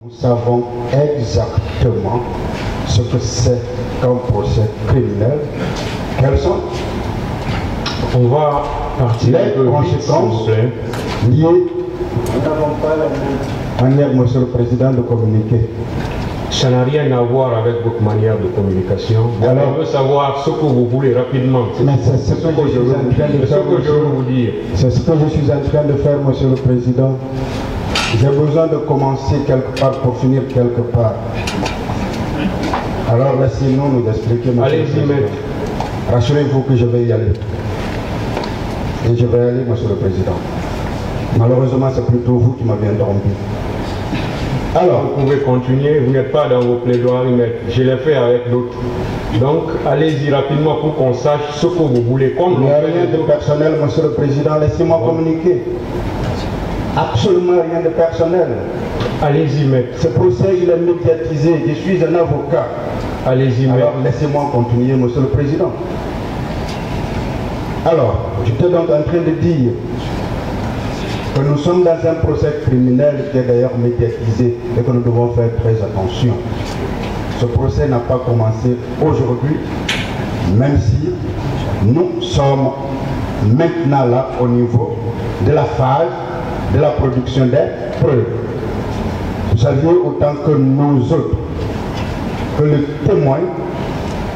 Nous savons exactement ce que c'est qu'un procès criminel. Quelles sont On va partir les conséquences liées. Nous n'avons pas la manière, Monsieur le Président, de communiquer. Ça n'a rien à voir avec votre manière de communication. Alors, on veut savoir ce que vous voulez rapidement. Mais c'est ce que je veux vous dire. C'est ce que je suis en train de faire, Monsieur le Président. J'ai besoin de commencer quelque part pour finir quelque part. Alors laissez-nous nous expliquer. Allez-y, maître. Rassurez-vous que je vais y aller. Et je vais y aller, Monsieur le Président. Malheureusement, c'est plutôt vous qui m'avez interrompu. Alors, vous pouvez continuer, vous n'êtes pas dans vos plaidoiries, maître. Je l'ai fait avec d'autres. Donc, allez-y rapidement pour qu'on sache ce que vous voulez. Il n'y a rien de personnel, Monsieur le Président. Laissez-moi communiquer. Absolument rien de personnel. Allez-y, maître. Ce procès, il est médiatisé. Je suis un avocat. Allez-y, maître. Alors, laissez-moi continuer, Monsieur le Président. Alors, j'étais donc en train de dire que nous sommes dans un procès criminel qui est d'ailleurs médiatisé et que nous devons faire très attention. Ce procès n'a pas commencé aujourd'hui, même si nous sommes maintenant là au niveau de la phase de la production des preuves. Vous saviez autant que nous autres que le témoin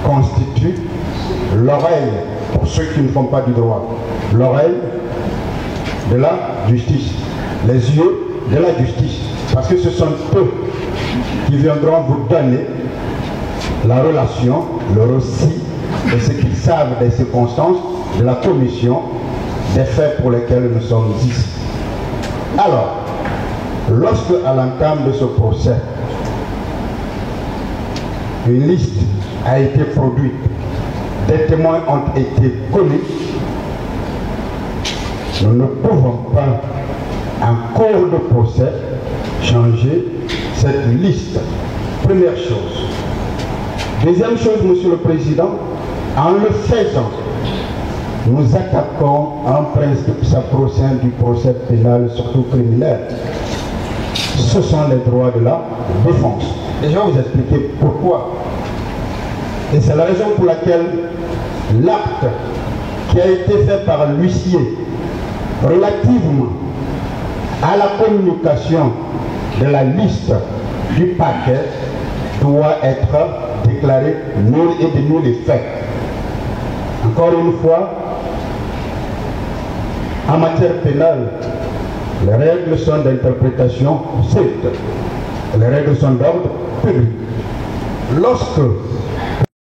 constitue l'oreille, pour ceux qui ne font pas du droit, l'oreille de la justice, les yeux de la justice, parce que ce sont eux qui viendront vous donner la relation, le récit de ce qu'ils savent des circonstances de la commission des faits pour lesquels nous sommes ici. Alors, lorsque à l'entame de ce procès, une liste a été produite, des témoins ont été connus, nous ne pouvons pas, en cours de procès, changer cette liste. Première chose. Deuxième chose, Monsieur le Président, en le faisant, nous attaquons un principe sacro-saint du procès pénal, surtout criminel. Ce sont les droits de la défense. Et je vais vous expliquer pourquoi. Et c'est la raison pour laquelle l'acte qui a été fait par l'huissier relativement à la communication de la liste du paquet doit être déclaré nul et de nul effet. Encore une fois, en matière pénale, les règles sont d'interprétation stricte. Les règles sont d'ordre public. Lorsque